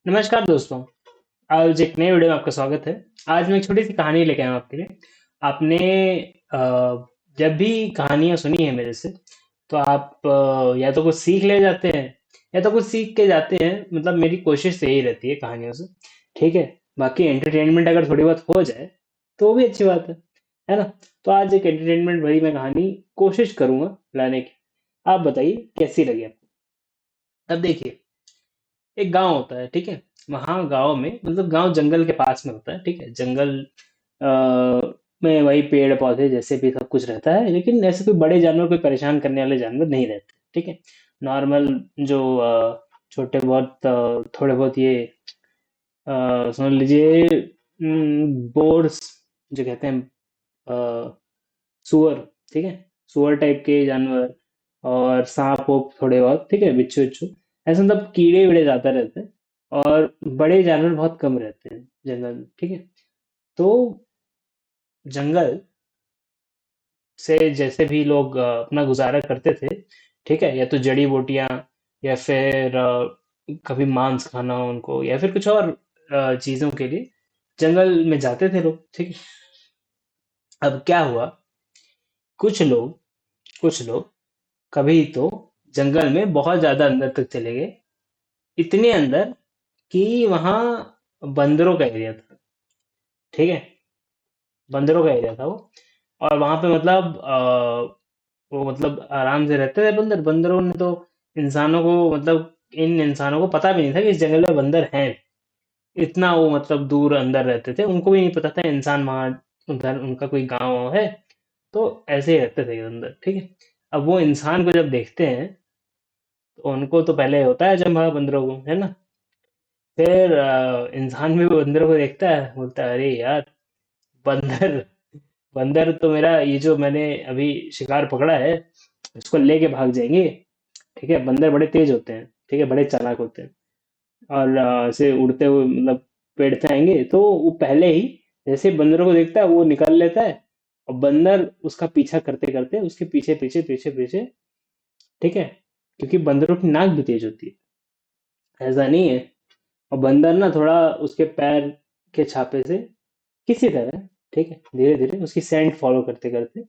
नमस्कार दोस्तों। आज एक नए वीडियो में आपका स्वागत है। आज मैं एक छोटी सी कहानी लेके आया हूँ आपके लिए। आपने अ, जब भी कहानियां सुनी है मेरे से, तो आप या तो कुछ सीख ले जाते हैं या तो कुछ सीख के जाते हैं। मतलब मेरी कोशिश तो यही रहती है कहानियों से। ठीक है। बाकी एंटरटेनमेंट अगर थोड़ी बहुत हो जाए तो वो भी अच्छी बात है ना। तो आज एक एंटरटेनमेंट भरी मैं कहानी कोशिश करूंगा लाने की। आप बताइए कैसी लगी आपको। अब देखिए, एक गांव होता है, ठीक है। वहां गांव में, मतलब गांव जंगल के पास में होता है, ठीक है। जंगल आ, में वही पेड़ पौधे जैसे भी सब कुछ रहता है, लेकिन ऐसे कोई बड़े जानवर, कोई परेशान करने वाले जानवर नहीं रहते, ठीक है। नॉर्मल जो छोटे बहुत थोड़े बहुत ये समझ लीजिए, बोर्ड्स जो कहते हैं, अ, सुअर, ठीक है। सुअर टाइप के जानवर और सांप वोप थोड़े बहुत, ठीक है, बिच्छू बिच्छू, ऐसे मतलब कीड़े वीड़े ज्यादा रहते हैं। और बड़े जानवर बहुत कम रहते हैं जंगल में, ठीक है। तो जंगल से जैसे भी लोग अपना गुजारा करते थे, ठीक है, या तो जड़ी बूटियां, या फिर कभी मांस खाना हो उनको, या फिर कुछ और चीजों के लिए जंगल में जाते थे लोग, ठीक है। अब क्या हुआ, कुछ लोग कभी तो जंगल में बहुत ज्यादा अंदर तक चले गए। इतने अंदर कि वहां बंदरों का एरिया था, ठीक है। बंदरों का एरिया था वो। और वहां पे मतलब वो मतलब आराम से रहते थे बंदर। बंदरों ने तो इंसानों को, मतलब इन इंसानों को पता भी नहीं था कि इस जंगल में बंदर हैं। इतना वो मतलब दूर अंदर रहते थे, उनको भी नहीं पता था इंसान वहां, उधर उनका कोई गांव है। तो ऐसे ही रहते थे अंदर, ठीक है। अब वो इंसान को जब देखते हैं तो उनको तो पहले होता है जब बंदरों को, है ना। फिर इंसान भी बंदरों को देखता है, बोलता है अरे यार, बंदर, बंदर तो मेरा ये जो मैंने अभी शिकार पकड़ा है इसको लेके भाग जाएंगे। ठीक है, बंदर बड़े तेज होते हैं, ठीक है, बड़े चालाक होते हैं। और ऐसे उड़ते हुए मतलब पेड़ पे आएंगे तो वो पहले ही जैसे बंदरों को देखता है वो निकाल लेता है। और बंदर उसका पीछा करते करते उसके पीछे पीछे पीछे पीछे, ठीक है। क्योंकि बंदरों की नाक भी तेज होती है, ऐसा नहीं है। और बंदर ना थोड़ा उसके पैर के छापे से किसी तरह, ठीक है, धीरे धीरे उसकी सेंट फॉलो करते करते,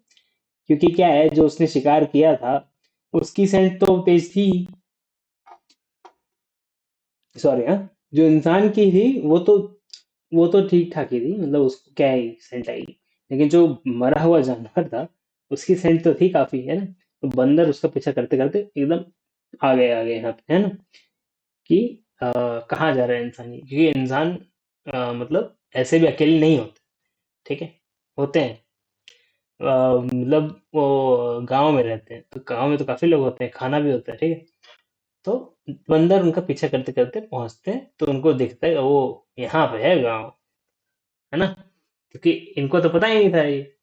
क्योंकि क्या है, जो उसने शिकार किया था उसकी सेंट तो तेज थी। सॉरी, हाँ। जो इंसान की थी वो तो ठीक ठाक ही थी, मतलब उसको क्या ही सेंट आई। लेकिन जो मरा हुआ जानवर था उसकी सेंट तो थी काफी, है ना। तो बंदर उसका पीछा करते करते एकदम आ गए यहाँ पे, है ना। कि कहाँ जा रहा है इंसान, ये क्योंकि इंसान मतलब ऐसे भी अकेले नहीं होते, ठीक है। होते हैं, मतलब वो गांव में रहते हैं तो गांव में तो काफी लोग होते हैं, खाना भी होता है, ठीक है। तो बंदर उनका पीछा करते करते पहुंचते हैं तो उनको दिखता है वो यहाँ पे है गांव, है ना। क्योंकि इनको तो पता ही नहीं था ये।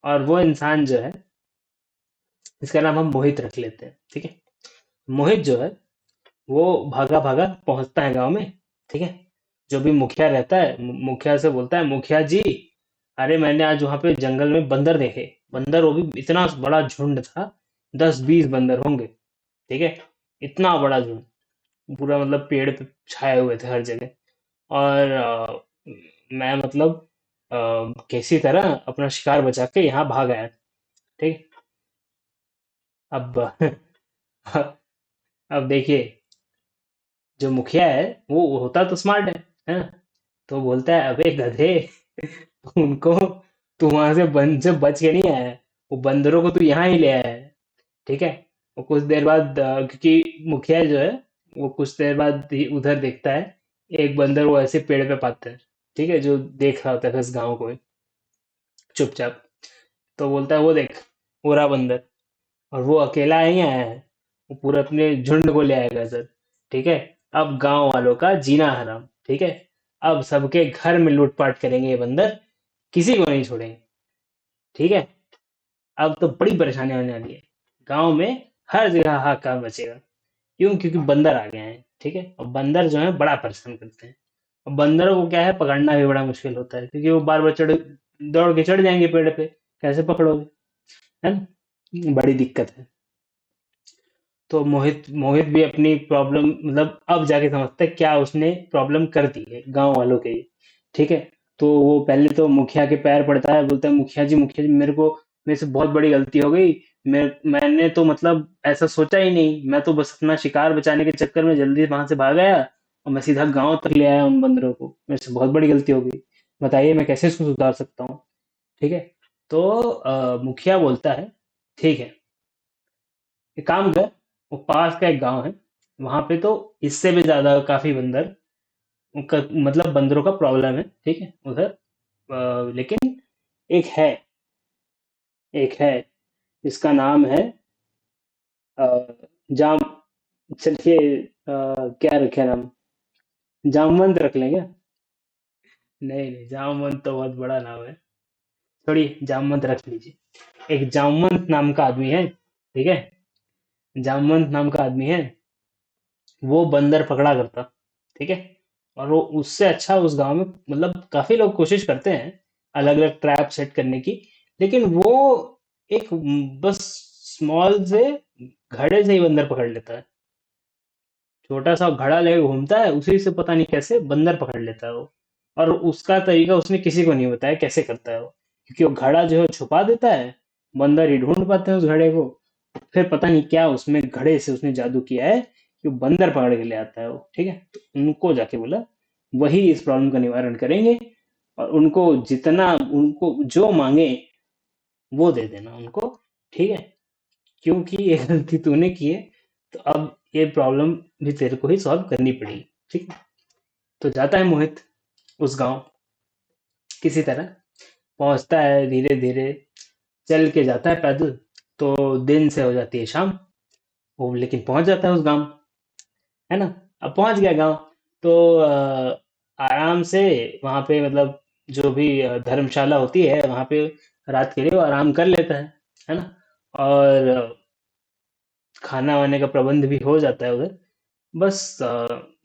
और वो इंसान जो है, इसका नाम हम मोहित रख लेते हैं, ठीक है। मोहित जो है वो भागा भागा पहुंचता है गांव में, ठीक है। जो भी मुखिया रहता है, मुखिया से बोलता है, मुखिया जी, अरे मैंने आज वहां पे जंगल में बंदर देखे। बंदर, वो भी इतना बड़ा झुंड था, 10-20 बंदर होंगे, ठीक है। इतना बड़ा झुंड, पूरा मतलब पेड़ पे छाए हुए थे हर जगह। और मैं मतलब किसी तरह अपना शिकार बचा के यहाँ भाग आया, ठीक। अब अब देखिए, जो मुखिया है वो होता तो स्मार्ट है ना। तो बोलता है, अबे गधे, उनको तू वहां से से बच के नहीं आया है, वो बंदरों को तू यहाँ ही ले आया है, ठीक है। वो कुछ देर बाद क्योंकि मुखिया जो है वो कुछ देर बाद ही उधर देखता है, एक बंदर वो ऐसे पेड़ पे पाता है, ठीक है, जो देख रहा होता है इस गांव को चुपचाप। तो बोलता है, वो देख, वो रहा बंदर। और वो अकेला नहीं आया है, वो पूरे अपने झुंड को ले आएगा सर, ठीक है। अब गांव वालों का जीना हराम, ठीक है। अब सबके घर में लूटपाट करेंगे ये बंदर, किसी को नहीं छोड़ेंगे, ठीक है। अब तो बड़ी परेशानी होने वाली है गांव में, हर जगह हाहाकार मचेगा। क्यों? क्योंकि बंदर आ गए हैं, ठीक है। और बंदर जो है बड़ा परेशान करते हैं। और बंदरों को क्या है, पकड़ना भी बड़ा मुश्किल होता है, क्योंकि वो बार बार चढ़ दौड़ के चढ़ जाएंगे पेड़ पे, कैसे पकड़ोगे, है ना। बड़ी दिक्कत है। तो मोहित मोहित भी अपनी प्रॉब्लम मतलब अब जाके समझता है क्या उसने प्रॉब्लम कर दी है गांव वालों के लिए। ठीक है। तो वो पहले तो मुखिया के पैर पड़ता है, बोलता है मुखिया जी मेरे से बहुत बड़ी गलती हो गई। मैंने तो मतलब ऐसा सोचा ही नहीं, मैं तो बस अपना शिकार बचाने के चक्कर में जल्दी वहां से भाग आया और मैं सीधा गांव तक ले आया उन बंदरों को। मेरे से बहुत बड़ी गलती हो गई, बताइए मैं कैसे इसको सुधार सकता हूँ। ठीक है। तो मुखिया बोलता है ठीक है, एक काम कर, वो पास का एक गांव है, वहां पे तो इससे भी ज्यादा काफी बंदर मतलब बंदरों का प्रॉब्लम है। ठीक है उधर। लेकिन एक है, एक है जिसका नाम है अ, जाम, चलिए क्या रखे नाम, जामवंत रख लेंगे। नहीं नहीं, जामवंत तो बहुत बड़ा नाम है, थोड़ी जामवंत रख लीजिए। एक जामवंत नाम का आदमी है। ठीक है। जामवंत नाम का आदमी है, वो बंदर पकड़ा करता। ठीक है। और वो उससे अच्छा उस गांव में मतलब काफी लोग कोशिश करते हैं अलग अलग ट्रैप सेट करने की, लेकिन वो एक बस स्मॉल से घड़े से ही बंदर पकड़ लेता है। छोटा सा घड़ा लेके घूमता है, उसी से पता नहीं कैसे बंदर पकड़ लेता है वो। और उसका तरीका उसने किसी को नहीं बताया कैसे करता है वो, क्योंकि वो घड़ा जो है छुपा देता है, बंदर ही ढूंढ पाते हैं उस घड़े को। फिर पता नहीं क्या उसमें घड़े से उसने जादू किया है कि वो बंदर पकड़ के ले आता है वो। ठीक है। तो उनको जाके बोला वही इस प्रॉब्लम का निवारण करेंगे, और उनको जितना उनको जो मांगे वो दे देना उनको। ठीक है। क्योंकि ये गलती तूने की है, तो अब ये प्रॉब्लम भी तेरे को ही सॉल्व करनी पड़ेगी। ठीक है। तो जाता है मोहित उस गांव, किसी तरह पहुंचता है धीरे धीरे, चल के जाता है पैदल। तो दिन से हो जाती है शाम, वो लेकिन पहुंच जाता है उस गांव, है ना। अब पहुंच गया गांव, तो आराम से वहां पे मतलब जो भी धर्मशाला होती है वहां पे रात के लिए वो आराम कर लेता है ना। और खाना वाने का प्रबंध भी हो जाता है उधर। बस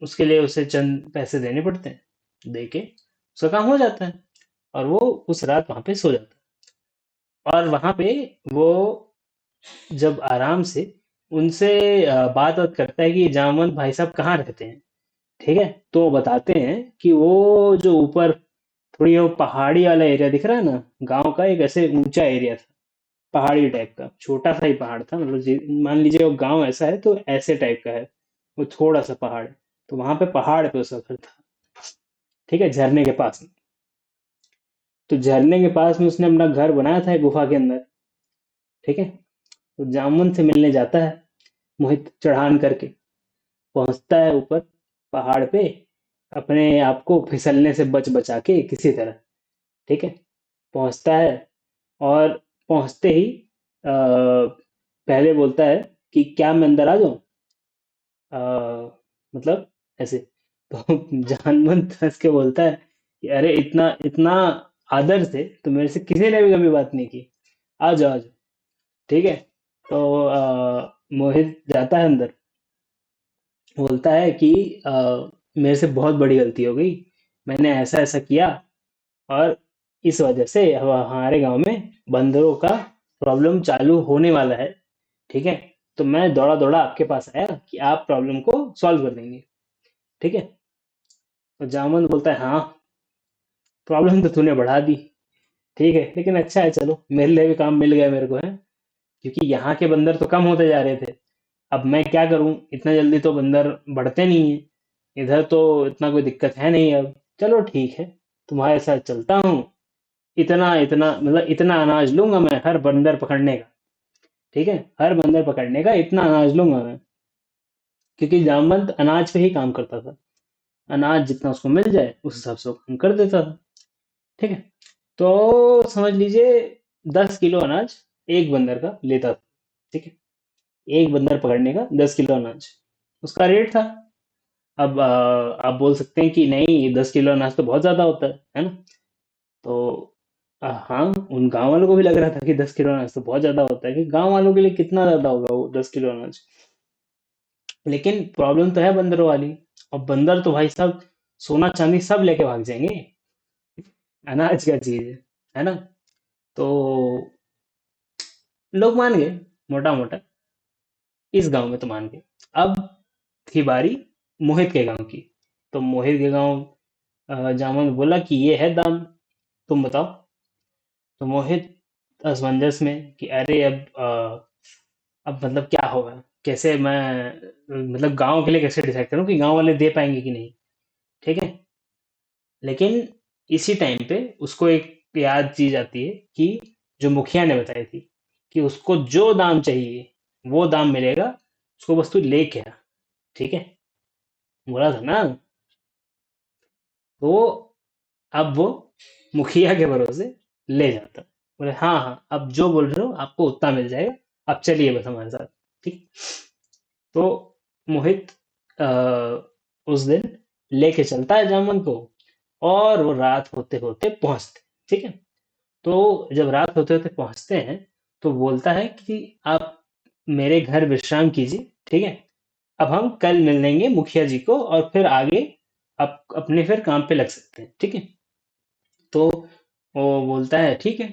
उसके लिए उसे चंद पैसे देने पड़ते हैं, दे के उसका काम हो जाता है, और वो उस रात वहां पे सो जाता है। और वहां पे वो जब आराम से उनसे बात बात करता है कि जामवंत भाई साहब कहाँ रहते हैं। ठीक है। तो वो बताते हैं कि वो जो ऊपर थोड़ी वो पहाड़ी वाला एरिया दिख रहा है ना, गांव का एक ऐसे ऊंचा एरिया था, पहाड़ी टाइप का छोटा सा ही पहाड़ था, मतलब मान लीजिए वो गांव ऐसा है तो ऐसे टाइप का है, वो थोड़ा सा पहाड़ है। तो वहां पे पहाड़ पे उसका घर था। ठीक है। झरने के पास में, तो झरने के पास में उसने अपना घर बनाया था एक गुफा के अंदर। ठीक है। तो जामुन से मिलने जाता है मोहित, चढ़ान करके पहुंचता है ऊपर पहाड़ पे, अपने आप को फिसलने से बच बचा के किसी तरह। ठीक है। पहुंचता है, और पहुंचते ही पहले बोलता है कि क्या मैं अंदर आ जाऊं, अ, मतलब ऐसे। तो जानमन हंस के बोलता है कि अरे इतना इतना आदर से तो मेरे से किसी ने भी कभी बात नहीं की, आ जाओ आ जाओ। ठीक है। तो मोहित जाता है अंदर, बोलता है कि मेरे से बहुत बड़ी गलती हो गई, मैंने ऐसा ऐसा किया, और इस वजह से हमारे गांव में बंदरों का प्रॉब्लम चालू होने वाला है। ठीक है। तो मैं दौड़ा दौड़ा आपके पास आया कि आप प्रॉब्लम को सॉल्व कर देंगे। ठीक है। तो जामुन बोलता है हाँ, प्रॉब्लम तो तूने बढ़ा दी। ठीक है, लेकिन अच्छा है, चलो मेरे लिए भी काम मिल गया मेरे को, है। क्योंकि यहाँ के बंदर तो कम होते जा रहे थे, अब मैं क्या करूं, इतना जल्दी तो बंदर बढ़ते नहीं है इधर, तो इतना कोई दिक्कत है नहीं अब। चलो ठीक है, तुम्हारे साथ चलता हूँ। इतना इतना मतलब इतना अनाज लूंगा मैं हर बंदर पकड़ने का। ठीक है। हर बंदर पकड़ने का इतना अनाज लूंगा मैं, क्योंकि जामवंत अनाज पे ही काम करता था। अनाज जितना उसको मिल जाए उस हिसाब से वो काम कर देता था। ठीक है। तो समझ लीजिए 10 किलो अनाज एक बंदर का लेता था। ठीक है। एक बंदर पकड़ने का 10 किलो अनाज उसका रेट था। अब आप बोल सकते हैं कि नहीं 10 किलो अनाज तो बहुत ज्यादा होता है ना। तो हाँ, उन गांव वालों को भी लग रहा था कि 10 किलो अनाज तो बहुत ज्यादा होता है, कि गांव वालों के लिए कितना ज्यादा होगा वो 10 किलो अनाज। लेकिन प्रॉब्लम तो है बंदरों वाली, और बंदर तो भाई साहब सोना चांदी सब लेके भाग जाएंगे, अनाज क्या चीज है ना। तो लोग मान गए मोटा मोटा। इस गांव में तो मान गए। अब थी बारी मोहित के गांव की। तो मोहित के गांव जामवंत बोला कि ये है दाम, तुम बताओ। तो मोहित असमंजस में कि अरे अब मतलब क्या होगा, कैसे मैं मतलब गांव के लिए कैसे डिसाइड करूं कि गांव वाले दे पाएंगे कि नहीं। ठीक है। लेकिन इसी टाइम पे उसको एक याद चीज आती है कि जो मुखिया ने बताई थी कि उसको जो दाम चाहिए वो दाम मिलेगा, उसको बस तू लेके आ। ठीक है, बोला था ना। तो अब वो मुखिया के भरोसे ले जाता। बोले हाँ हाँ, अब जो बोल रहे हो आपको उतना मिल जाएगा, अब चलिए बस हमारे साथ। ठीक। तो मोहित अ, उस दिन लेके चलता है जामन को, और वो रात होते होते पहुंचते। ठीक है। तो जब रात होते होते पहुंचते हैं, तो बोलता है कि आप मेरे घर विश्राम कीजिए। ठीक है, अब हम कल मिल लेंगे मुखिया जी को, और फिर आगे आप अपने फिर काम पे लग सकते हैं। ठीक है। तो वो बोलता है ठीक है।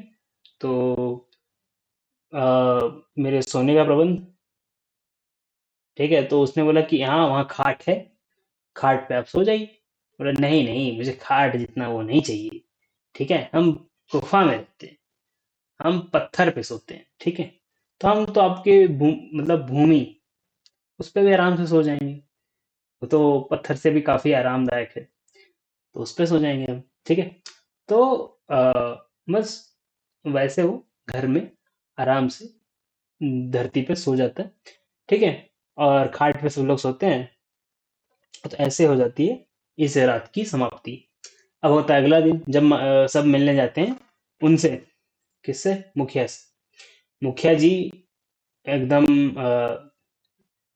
तो मेरे सोने का प्रबंध। ठीक है, तो उसने बोला कि हाँ वहाँ खाट है, खाट पे आप सो जाइए। बोला नहीं नहीं, मुझे खाट जितना वो नहीं चाहिए। ठीक है, हम गुफा में रहते हैं, हम पत्थर पे सोते हैं। ठीक है, तो हम तो आपके मतलब भूमि, उस पे भी आराम से सो जाएंगे। वो तो पत्थर से भी काफी आरामदायक है, तो उस पे सो जाएंगे हम। ठीक है। तो बस वैसे वो घर में आराम से धरती पे सो जाता है। ठीक है, और खाट पे सब लोग सोते हैं। तो ऐसे हो जाती है इस रात की समाप्ति। अब होता है अगला दिन, जब सब मिलने जाते हैं उनसे। किससे? मुखिया से। मुखिया जी एकदम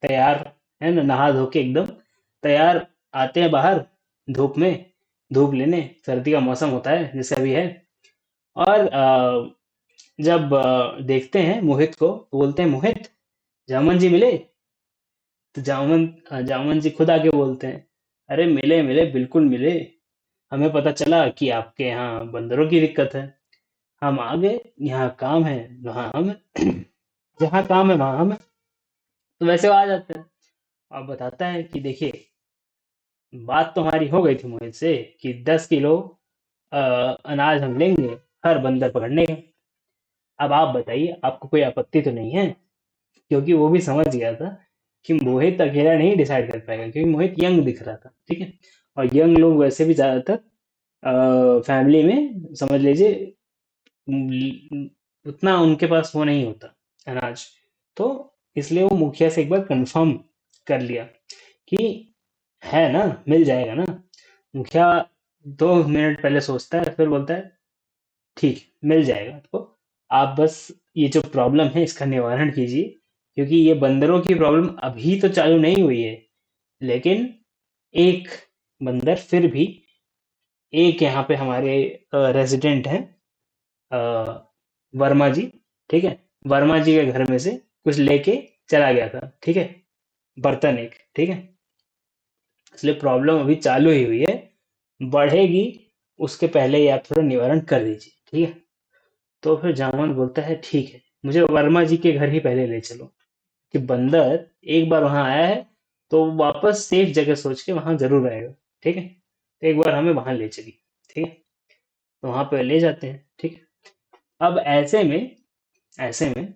तैयार है ना, नहा धो के एकदम तैयार आते हैं बाहर धूप में, धूप लेने। सर्दी का मौसम होता है जैसे अभी है। और जब देखते हैं मोहित को, तो बोलते हैं मोहित, जामन जी मिले? तो जामन जी खुद आके बोलते हैं, अरे मिले मिले, बिल्कुल मिले। हमें पता चला कि आपके यहाँ बंदरों की दिक्कत है, हम आ गए। यहाँ काम है, वहाँ हम हैं। जहाँ काम है वहाँ हम हैं। तो वैसे वो आ जाते हैं। अब बताता है कि देखिए, बात तो हमारी हो गई थी मोहित से कि 10 किलो अनाज हम लेंगे हर बंदर पकड़ने का। अब आप बताइए, आपको कोई आपत्ति तो नहीं है? क्योंकि वो भी समझ गया था कि मोहित अकेला नहीं डिसाइड कर पाएगा, क्योंकि मोहित यंग दिख रहा था। ठीक है, और यंग लोग वैसे भी ज्यादातर फैमिली में समझ लीजिए उतना उनके पास वो नहीं होता अनाज। तो इसलिए वो मुखिया से एक बार कंफर्म कर लिया कि है ना, मिल जाएगा ना। मुखिया 2 मिनट पहले सोचता है, फिर बोलता है ठीक, मिल जाएगा आपको। आप बस ये जो प्रॉब्लम है इसका निवारण कीजिए, क्योंकि ये बंदरों की प्रॉब्लम अभी तो चालू नहीं हुई है। लेकिन एक बंदर फिर भी, एक यहाँ पे हमारे रेजिडेंट हैं, अ, वर्मा जी। ठीक है, वर्मा जी के घर में से कुछ लेके चला गया था। ठीक है, बर्तन एक। ठीक है, इसलिए प्रॉब्लम अभी चालू ही हुई है, बढ़ेगी उसके पहले ही आप थोड़ा निवारण कर दीजिए। ठीक है। तो फिर जामवंत बोलता है ठीक है, मुझे वर्मा जी के घर ही पहले ले चलो, कि बंदर एक बार वहां आया है तो वो वापस सेफ जगह सोच के वहां जरूर आएगा। ठीक है, तो एक बार हमें वहां ले चलिए। ठीक है, तो वहां पे ले जाते हैं। ठीक है। अब ऐसे में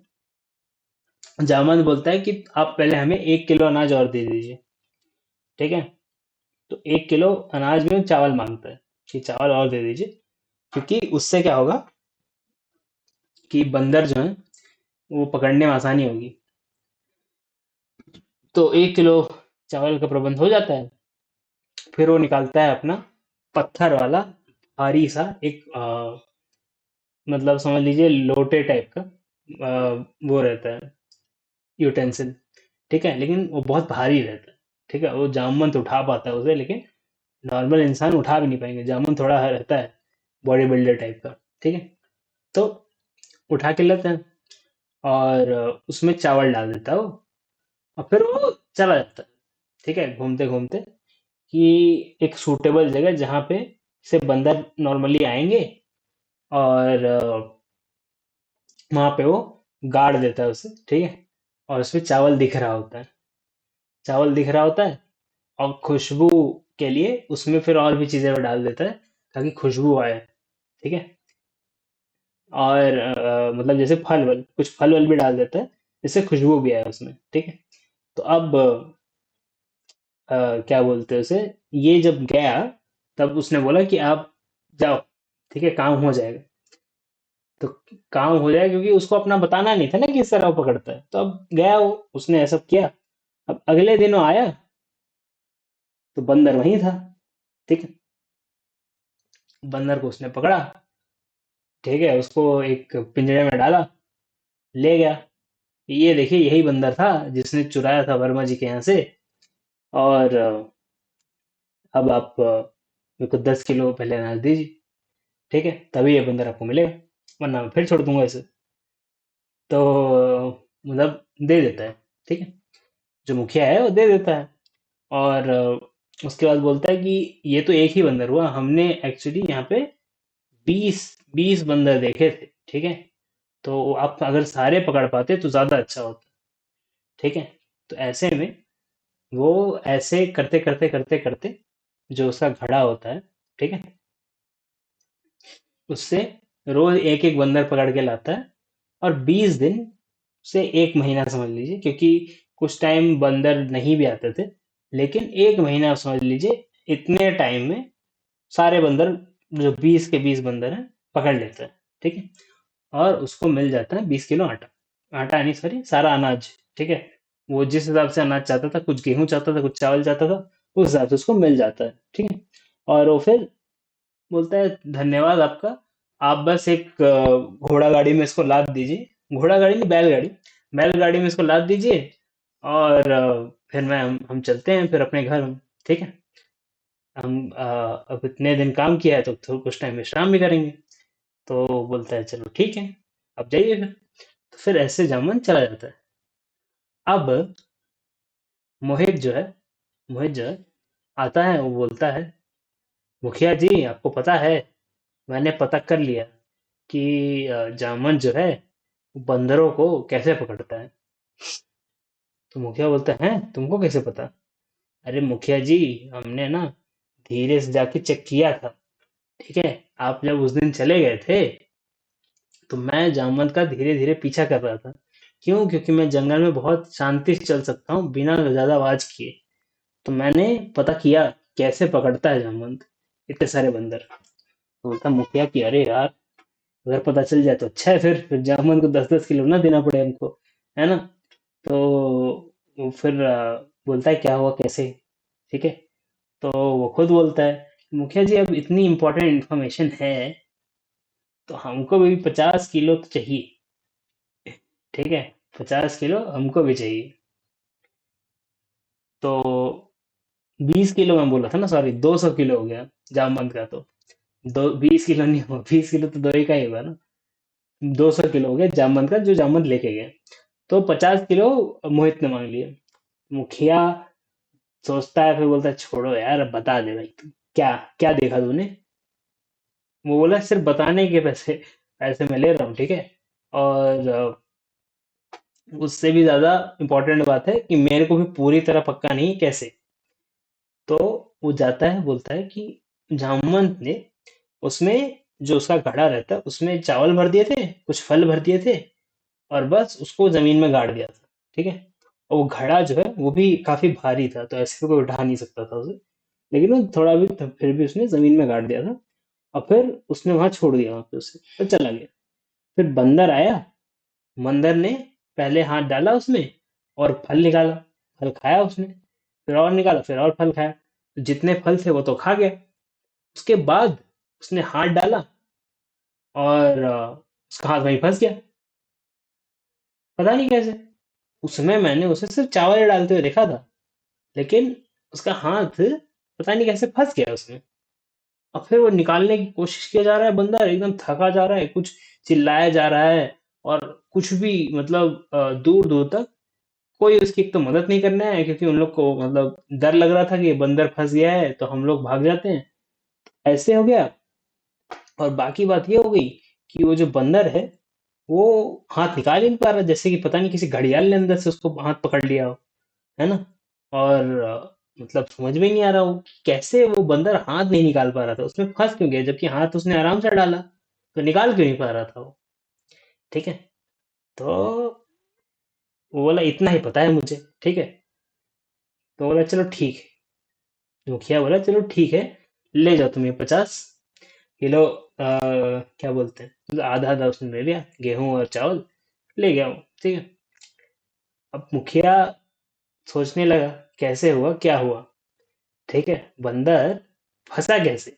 जामवंत बोलता है कि आप पहले हमें 1 किलो अनाज और दे दीजिए। ठीक है, तो 1 किलो अनाज में चावल मांगता है कि चावल और दे दीजिए, क्योंकि उससे क्या होगा कि बंदर जो है वो पकड़ने में आसानी होगी। तो 1 किलो चावल का प्रबंध हो जाता है। फिर वो निकालता है अपना पत्थर वाला भारी सा एक मतलब समझ लीजिए लोटे टाइप का वो रहता है यूटेंसिल। ठीक है, लेकिन वो बहुत भारी रहता है। ठीक है, वो जामवंत उठा पाता है उसे, लेकिन नॉर्मल इंसान उठा भी नहीं पाएंगे। जामुन थोड़ा रहता है बॉडी बिल्डर टाइप का। ठीक है, तो उठा के लेते हैं, और उसमें चावल डाल देता है वो, और फिर वो चला जाता है। ठीक है, घूमते घूमते कि एक सूटेबल जगह जहाँ पे से बंदर नॉर्मली आएंगे, और वहां पे वो गाड़ देता है उसे। ठीक है, और उसमें चावल दिख रहा होता है। चावल दिख रहा होता है, और खुशबू के लिए उसमें फिर और भी चीजें वो डाल देता है ताकि खुशबू आए। ठीक है। और मतलब जैसे फल वल, कुछ फल वल भी डाल देता है जिससे खुशबू भी आए उसमें। ठीक है। तो अब क्या बोलते हैं उसे, ये जब गया तब उसने बोला कि आप जाओ, ठीक है, काम हो जाएगा। तो काम हो जाएगा क्योंकि उसको अपना बताना नहीं था ना कि इस तरह वो पकड़ता है। तो अब गया वो, उसने ऐसा किया। अब अगले दिन वो आया तो बंदर वहीं था। ठीक है। बंदर को उसने पकड़ा, ठीक है, उसको एक पिंजरे में डाला, ले गया। ये देखिए यही बंदर था जिसने चुराया था वर्मा जी के यहाँ से। और अब आप मेरे को 10 किलो पहले अनाज दीजिए, ठीक है, तभी ये बंदर आपको मिलेगा, वरना मैं फिर छोड़ दूंगा इसे। तो मतलब दे देता है। ठीक है। जो मुखिया है वो दे देता है। और उसके बाद बोलता है कि ये तो एक ही बंदर हुआ, हमने एक्चुअली यहाँ पे 20 बंदर देखे थे। ठीक है। तो आप अगर सारे पकड़ पाते तो ज्यादा अच्छा होता। ठीक है। तो ऐसे में वो ऐसे करते करते करते करते जो उसका घड़ा होता है, ठीक है, उससे रोज एक एक बंदर पकड़ के लाता है। और 20 दिन से एक महीना समझ लीजिए, क्योंकि कुछ टाइम बंदर नहीं भी आते थे, लेकिन एक महीना समझ लीजिए, इतने टाइम में सारे बंदर, जो 20 के 20 बंदर हैं, पकड़ लेते हैं। ठीक है। और उसको मिल जाता है 20 किलो आटा। आटा नहीं, सॉरी, सारा अनाज। ठीक है। वो जिस हिसाब से अनाज चाहता था, कुछ गेहूं चाहता था, कुछ चावल चाहता था, उस हिसाब से उसको मिल जाता है। ठीक है। और वो फिर बोलता है धन्यवाद आपका, आप बस एक घोड़ा गाड़ी में इसको लाद दीजिए, घोड़ा गाड़ी नहीं, बैलगाड़ी, बैलगाड़ी में इसको लाद दीजिए। और फिर हम चलते हैं फिर अपने घर। ठीक है। हम अब इतने दिन काम किया है तो थोड़ा कुछ टाइम विश्राम भी करेंगे। तो बोलता है चलो ठीक है, अब जाइए फिर। तो फिर ऐसे जामन चला जाता है। अब मोहित जो है, मोहित जो है, आता है, वो बोलता है मुखिया जी आपको पता है, मैंने पता कर लिया कि जामन जो है वो बंदरों को कैसे पकड़ता है। तो मुखिया बोलता है हैं, तुमको कैसे पता? अरे मुखिया जी, हमने ना धीरे से जाके चेक किया था। ठीक है। आप जब उस दिन चले गए थे तो मैं जामवंत का धीरे धीरे पीछा कर रहा था। क्यों? क्योंकि मैं जंगल में बहुत शांति से चल सकता हूँ बिना ज्यादा आवाज किए। तो मैंने पता किया कैसे पकड़ता है जामवंत इतने सारे बंदर। तो बोलता मुखिया कि अरे यार, अगर पता चल जाए तो अच्छा है, फिर जामवंत को 10-10 किलो ना देना पड़े हमको, है ना। तो वो फिर बोलता है क्या हुआ कैसे। ठीक है। तो वो खुद बोलता है मुखिया जी अब इतनी इंपॉर्टेंट इन्फॉर्मेशन है तो हमको भी 50 किलो तो चाहिए। ठीक है। 50 किलो हमको भी चाहिए। तो 20 किलो मैं बोला था ना, सॉरी, 200 किलो हो गया जामवंत का। तो दो 20 किलो नहीं हुआ, 20 किलो तो दो ही का ही होगा ना। 200 किलो हो गया जामवंत का, जो जामवंत लेके गए। तो 50 किलो मोहित ने मांग लिए। मुखिया सोचता है, फिर बोलता है छोड़ो यार, अब बता दे भाई, तू क्या क्या देखा तूने। वो बोला सिर्फ बताने के पैसे, पैसे मैं ले रहा हूँ। ठीक है। और उससे भी ज्यादा इम्पोर्टेंट बात है कि मेरे को भी पूरी तरह पक्का नहीं कैसे। तो वो जाता है, बोलता है कि जामवंत ने उसमें, जो उसका घड़ा रहता है उसमें चावल भर दिए थे, कुछ फल भर दिए थे, और बस उसको जमीन में गाड़ दिया था। ठीक है। और वो घड़ा जो है वो भी काफी भारी था, तो ऐसे तो कोई उठा नहीं सकता था उसे, लेकिन वो थोड़ा भी फिर भी उसने जमीन में गाड़ दिया था। और फिर उसने वहां छोड़ दिया, वहां पे उसे, फिर चला गया। फिर बंदर आया, बंदर ने पहले हाथ डाला उसमें और फल निकाला, फल खाया उसने, फिर और निकाला, फिर और फल खाया, तो जितने फल थे वो तो खा गया। उसके बाद उसने हाथ डाला और उसका हाथ वहीं फंस गया, पता नहीं कैसे। उसमें मैंने उसे सिर्फ चावल डालते हुए देखा था, लेकिन उसका हाथ पता नहीं कैसे फंस गया उसमें। और फिर वो निकालने की कोशिश किया जा रहा है, बंदर एकदम थका जा रहा है, कुछ चिल्लाया जा रहा है, और कुछ भी मतलब दूर दूर तक कोई उसकी एक तो मदद नहीं करना है, क्योंकि उन लोग को मतलब डर लग रहा था कि ये बंदर फंस गया है तो हम लोग भाग जाते हैं, ऐसे हो गया। और बाकी बात ये हो गई कि वो जो बंदर है वो हाथ निकाल ही नहीं पा रहा, जैसे कि पता नहीं किसी घड़ियाल ने अंदर से उसको हाथ पकड़ लिया हो, है ना। और मतलब समझ में नहीं आ रहा वो कैसे वो बंदर हाथ नहीं निकाल पा रहा था, उसमें फंस क्यों गया, जबकि हाथ उसने आराम से डाला, तो निकाल क्यों नहीं पा रहा था वो। ठीक है। तो वो बोला इतना ही पता है मुझे। ठीक है। तो बोला चलो ठीक है। मुखिया बोला चलो ठीक है, ले जाओ तुम ये 50 किलो, क्या बोलते हैं, मतलब आधा आधा उसने ले लिया, गेहूं और चावल ले गया वो। ठीक है। अब मुखिया सोचने लगा कैसे हुआ क्या हुआ। ठीक है। बंदर फंसा कैसे,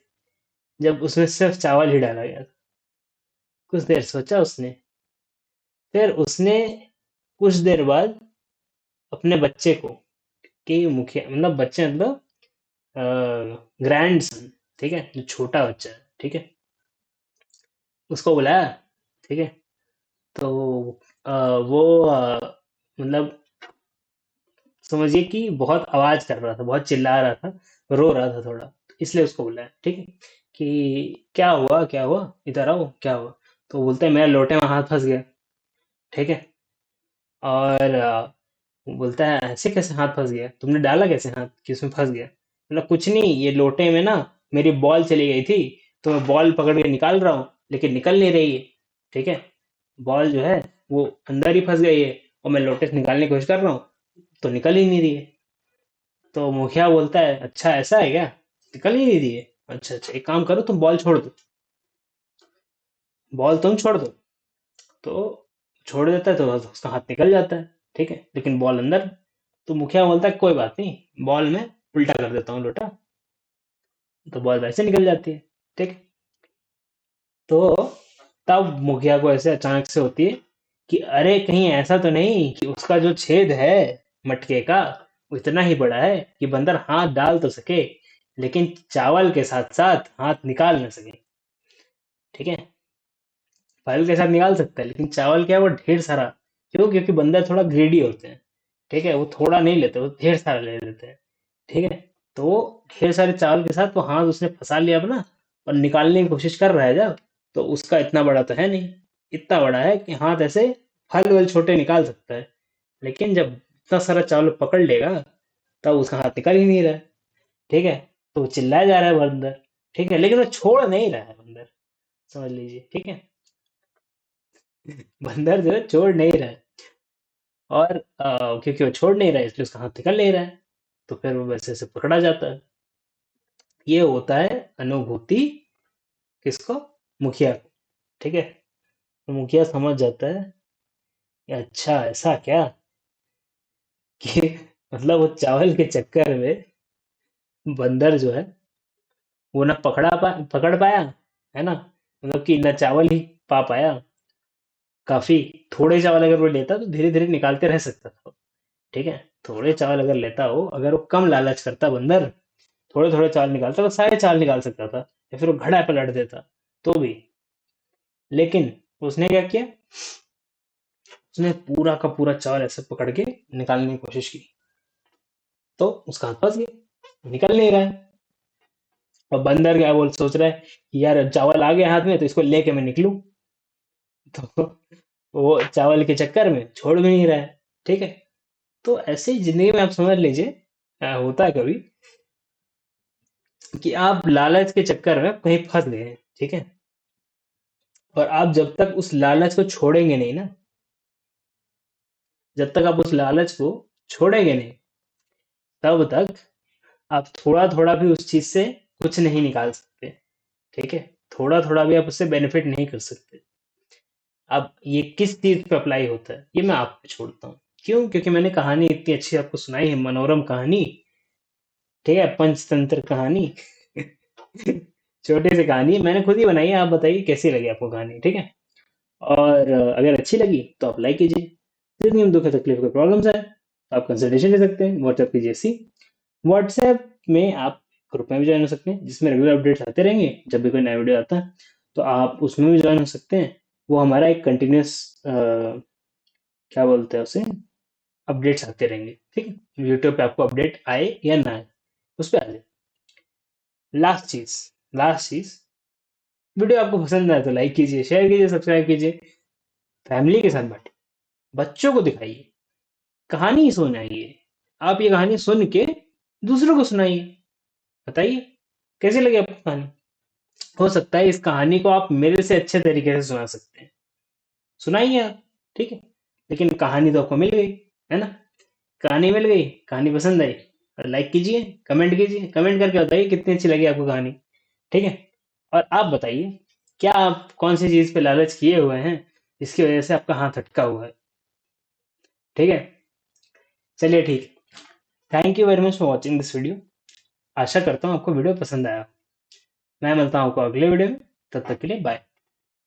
जब उसमें सिर्फ चावल ही डाला गया था। कुछ देर सोचा उसने, फिर उसने कुछ देर बाद अपने बच्चे को, कि मुखिया मतलब बच्चे मतलब ग्रैंड सन, ठीक है, जो छोटा बच्चा है, ठीक है, उसको बुलाया। ठीक है। तो अ, वो मतलब समझिए कि बहुत आवाज कर रहा था, बहुत चिल्ला रहा था, रो रहा था थोड़ा, तो इसलिए उसको बुलाया। ठीक है। कि क्या हुआ क्या हुआ, इधर आओ क्या हुआ। तो बोलते हैं मेरा लोटे में हाथ फंस गया। ठीक है। और वो बोलता है ऐसे कैसे हाथ फंस गया, तुमने डाला कैसे हाथ कि उसमें फंस गया। मतलब कुछ नहीं, ये लोटे में ना मेरी बॉल चली गई थी, तो मैं बॉल पकड़ के निकाल रहा हूँ, लेकिन निकल नहीं रही है। ठीक है। बॉल जो है वो अंदर ही फंस गई है, और मैं लोटे से निकालने की कोशिश कर रहा हूँ, तो निकल ही नहीं रही है। तो मुखिया बोलता है अच्छा ऐसा है क्या, निकल ही नहीं रही है। अच्छा अच्छा, एक काम करो तुम बॉल छोड़ दो, बॉल तुम छोड़ दो। तो छोड़ देता है तो उसका हाथ निकल जाता है। ठीक है, लेकिन बॉल अंदर। तो मुखिया बोलता है कोई बात नहीं, बॉल में उल्टा कर देता हूँ लोटा, तो बॉल वैसे निकल जाती है। ठीक है। तो तब मुखिया को ऐसे अचानक से होती है कि अरे कहीं ऐसा तो नहीं कि उसका जो छेद है मटके का, वो इतना ही बड़ा है कि बंदर हाथ डाल तो सके, लेकिन चावल के साथ साथ हाथ निकाल न सके। ठीक है। फल के साथ निकाल सकता है, लेकिन चावल क्या है वो ढेर सारा। क्यों, क्योंकि बंदर थोड़ा ग्रेडी होते हैं। ठीक है, वो थोड़ा नहीं लेते, वो ढेर सारा ले लेते हैं। ठीक है। तो वो ढेर सारे चावल के साथ वो हाथ उसने फंसा लिया अपना, और निकालने की कोशिश कर रहा है जब, तो उसका इतना बड़ा तो है नहीं, इतना बड़ा है कि हाथ ऐसे फल वल छोटे निकाल सकता है। लेकिन जब इतना सारा चावल पकड़ लेगा, तब उसका हाथ निकल ही नहीं रहा है। ठीक है। तो वो चिल्लाया जा रहा है बंदर। ठीक है, लेकिन वो छोड़ नहीं रहा है बंदर, समझ लीजिए। ठीक है। बंदर जो है छोड़ नहीं रहा है, और क्योंकि वो छोड़ नहीं रहा है, इसलिए उसका हाथ निकल नहीं रहा है। तो फिर वो वैसे से पकड़ा जाता है। ये होता है अनुभूति किसको, मुखिया को। ठीक है। तो मुखिया समझ जाता है कि अच्छा ऐसा क्या, कि मतलब वो चावल के चक्कर में बंदर जो है वो ना पकड़ पाया, है ना, मतलब कि ना चावल ही पा पाया। काफी थोड़े चावल अगर वो लेता तो धीरे धीरे निकालते रह सकता था। ठीक है। थोड़े चावल अगर लेता हो, अगर वो कम लालच करता बंदर, थोड़े थोड़े चावल निकालता तो सारे चावल निकाल सकता था, या फिर वो घड़ा पलट देता तो भी। लेकिन उसने क्या किया, उसने पूरा का पूरा चावल ऐसे पकड़ के निकालने की कोशिश की, तो उसका हाथ फंस गया, निकल नहीं रहा है। और बंदर क्या बोल सोच रहा है कि यार चावल आ गया हाथ में, तो इसको लेके मैं निकलूं। तो वो चावल के चक्कर में छोड़ भी नहीं रहा है। ठीक है। तो ऐसे ही जिंदगी में आप समझ लीजिए, होता है कभी कि आप लालच के चक्कर में कहीं फंस गए हैं। ठीक है। और आप जब तक उस लालच को छोड़ेंगे नहीं ना, जब तक आप उस लालच को छोड़ेंगे नहीं, तब तक आप थोड़ा थोड़ा भी उस चीज से कुछ नहीं निकाल सकते। ठीक है। थोड़ा थोड़ा भी आप उससे बेनिफिट नहीं कर सकते। अब ये किस चीज पे अप्लाई होता है, ये मैं आप पे छोड़ता हूँ। क्यों, क्योंकि मैंने कहानी इतनी अच्छी आपको सुनाई है, मनोरम कहानी। ठीक है, पंचतंत्र कहानी। छोटी सी कहानी मैंने खुद ही बनाई है, आप बताइए कैसी लगी आपको कहानी। ठीक है। और अगर अच्छी लगी तो आप लाइक कीजिए। जितनी हम दुख है तकलीफ कोई प्रॉब्लम्स है, तो आप कंसल्टेशन ले सकते हैं, व्हाट्सएप कीजिए सी। व्हाट्सएप में आप ग्रुप में भी ज्वाइन हो सकते हैं, जिसमें रेगुलर अपडेट्स आते रहेंगे, जब भी कोई नया वीडियो आता है तो आप उसमें भी ज्वाइन हो सकते हैं। वो हमारा एक कंटिन्यूस क्या बोलते हैं उसे, अपडेट्स आते रहेंगे। ठीक है, यूट्यूब पे आपको अपडेट आए या ना आए, उस पर आ जाए। लास्ट चीज, लास्ट चीज, वीडियो आपको पसंद आए तो लाइक कीजिए, शेयर कीजिए, सब्सक्राइब कीजिए। फैमिली के साथ बैठिए, बच्चों को दिखाइए, कहानी सुनाइए। आप ये कहानी सुन के दूसरों को सुनाइए। बताइए कैसी लगी आपको कहानी? हो सकता है इस कहानी को आप मेरे से अच्छे तरीके से सुना सकते हैं। सुनाइए आप, ठीक है? लेकिन कहानी तो आपको मिल गई, है ना? कहानी मिल गई, कहानी पसंद आई, और लाइक कीजिए, कमेंट कीजिए, कमेंट करके बताइए कितनी अच्छी लगी आपको कहानी, ठीक है? और आप बताइए, क्या आप कौन सी चीज़ पे लालच किए हुए हैं, जिसकी वजह से आपका हाथ अटका हुआ है, ठीक है? चलिए ठीक है। Thank you very much for watching this video. आशा करता हूँ आपको वीडियो पसंद आया। मैं मिलता हूँ आपको अगले वीडियो में, तब तक के लिए बाय।